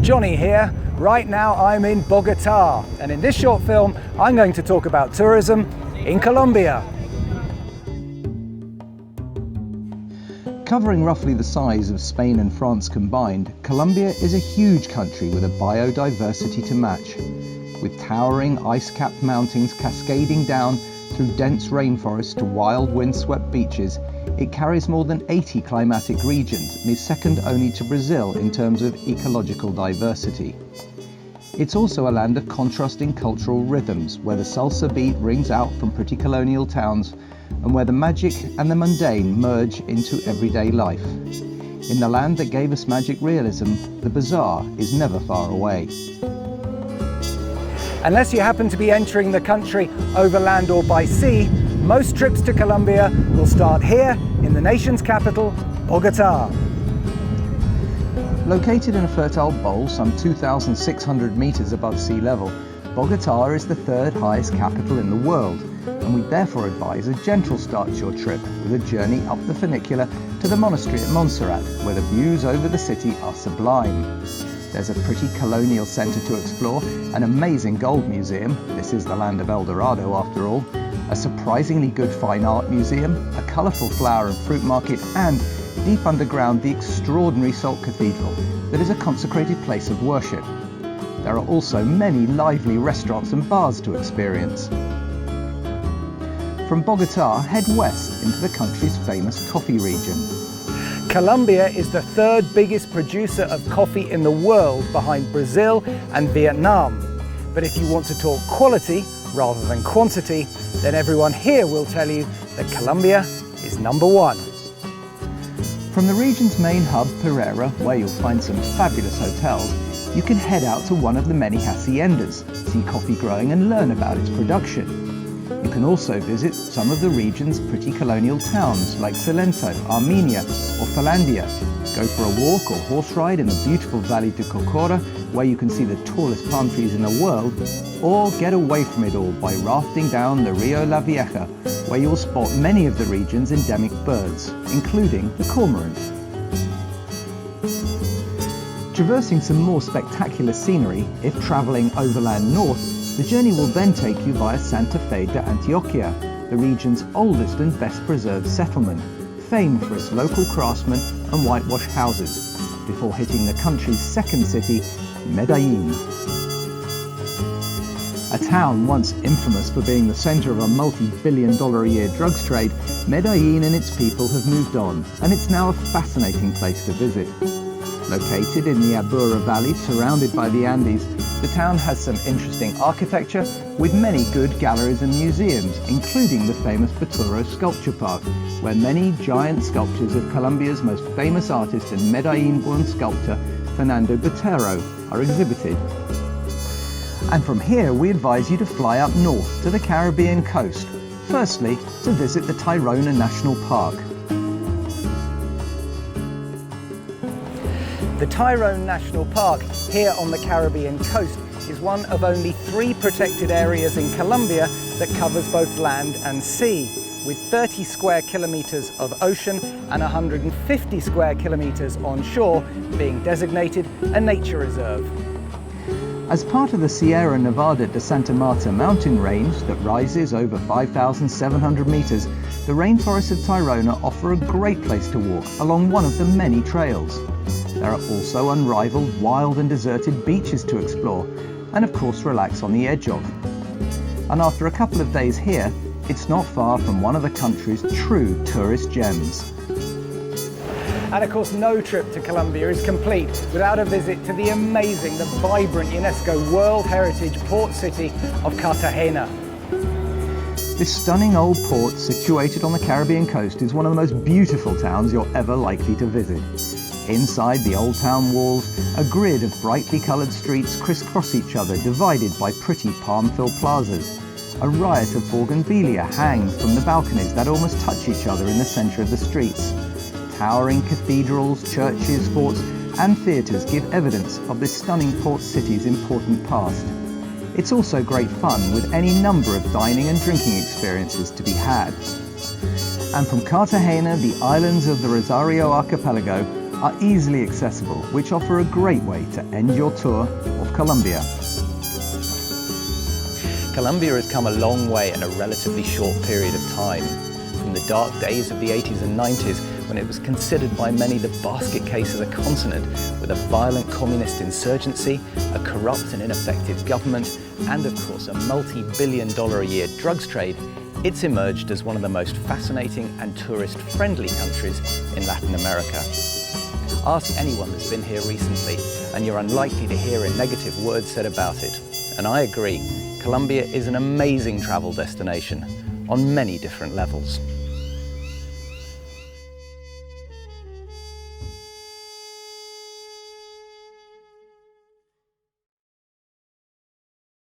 Johnny here. Right now I'm in Bogota, and in this short film I'm going to talk about tourism in Colombia. Covering roughly the size of Spain and France combined, Colombia is a huge country with a biodiversity to match. With towering ice-capped mountains cascading down through dense rainforests to wild wind-swept beaches, it carries more than 80 climatic regions and is second only to Brazil in terms of ecological diversity. It's also a land of contrasting cultural rhythms, where the salsa beat rings out from pretty colonial towns and where the magic and the mundane merge into everyday life. In the land that gave us magic realism, the bizarre is never far away. Unless you happen to be entering the country over land or by sea, most trips to Colombia will start here in the nation's capital, Bogota. Located in a fertile bowl some 2,600 meters above sea level, Bogota is the third highest capital in the world, and we therefore advise a gentle start to your trip with a journey up the funicular to the monastery at Montserrat, where the views over the city are sublime. There's a pretty colonial centre to explore, an amazing gold museum, this is the land of El Dorado after all, a surprisingly good fine art museum, a colourful flower and fruit market, and deep underground the extraordinary Salt Cathedral that is a consecrated place of worship. There are also many lively restaurants and bars to experience. From Bogota, head west into the country's famous coffee region. Colombia is the third biggest producer of coffee in the world, behind Brazil and Vietnam. But if you want to talk quality rather than quantity, then everyone here will tell you that Colombia is number one. From the region's main hub, Pereira, where you'll find some fabulous hotels, you can head out to one of the many haciendas, see coffee growing and learn about its production. You can also visit some of the region's pretty colonial towns like Salento, Armenia or Finlandia. Go for a walk or horse ride in the beautiful Valley de Cocora, where you can see the tallest palm trees in the world, or get away from it all by rafting down the Rio La Vieja, where you will spot many of the region's endemic birds, including the cormorant. Traversing some more spectacular scenery, if travelling overland north, the journey will then take you via Santa Fe de Antioquia, the region's oldest and best preserved settlement, famed for its local craftsmen and whitewashed houses, before hitting the country's second city, Medellin. A town once infamous for being the centre of a multi-billion-dollar-a-year drugs trade, Medellin and its people have moved on, and it's now a fascinating place to visit. Located in the Abura Valley, surrounded by the Andes, the town has some interesting architecture with many good galleries and museums, including the famous Boturo Sculpture Park, where many giant sculptures of Colombia's most famous artist and Medellin-born sculptor, Fernando Botero, are exhibited. And from here we advise you to fly up north to the Caribbean coast, firstly to visit the Tayrona National Park. The Tayrona National Park here on the Caribbean coast is one of only 3 protected areas in Colombia that covers both land and sea, with 30 square kilometres of ocean and 150 square kilometres on shore being designated a nature reserve. As part of the Sierra Nevada de Santa Marta mountain range that rises over 5,700 metres, the rainforests of Tayrona offer a great place to walk along one of the many trails. There are also unrivaled wild and deserted beaches to explore, and of course relax on the edge of. And after a couple of days here, it's not far from one of the country's true tourist gems. And of course no trip to Colombia is complete without a visit to the amazing, the vibrant UNESCO World Heritage port city of Cartagena. This stunning old port situated on the Caribbean coast is one of the most beautiful towns you're ever likely to visit. Inside the old town walls, a grid of brightly coloured streets crisscross each other, divided by pretty palm-filled plazas. A riot of bougainvillea hangs from the balconies that almost touch each other in the centre of the streets. Towering cathedrals, churches, forts and theatres give evidence of this stunning port city's important past. It's also great fun, with any number of dining and drinking experiences to be had. And from Cartagena, the islands of the Rosario Archipelago are easily accessible, which offer a great way to end your tour of Colombia. Colombia has come a long way in a relatively short period of time. From the dark days of the 80s and 90s, when it was considered by many the basket case of the continent, with a violent communist insurgency, a corrupt and ineffective government, and of course a multi-billion-dollar-a-year drugs trade, it's emerged as one of the most fascinating and tourist-friendly countries in Latin America. Ask anyone that's been here recently, and you're unlikely to hear a negative word said about it. And I agree, Colombia is an amazing travel destination on many different levels.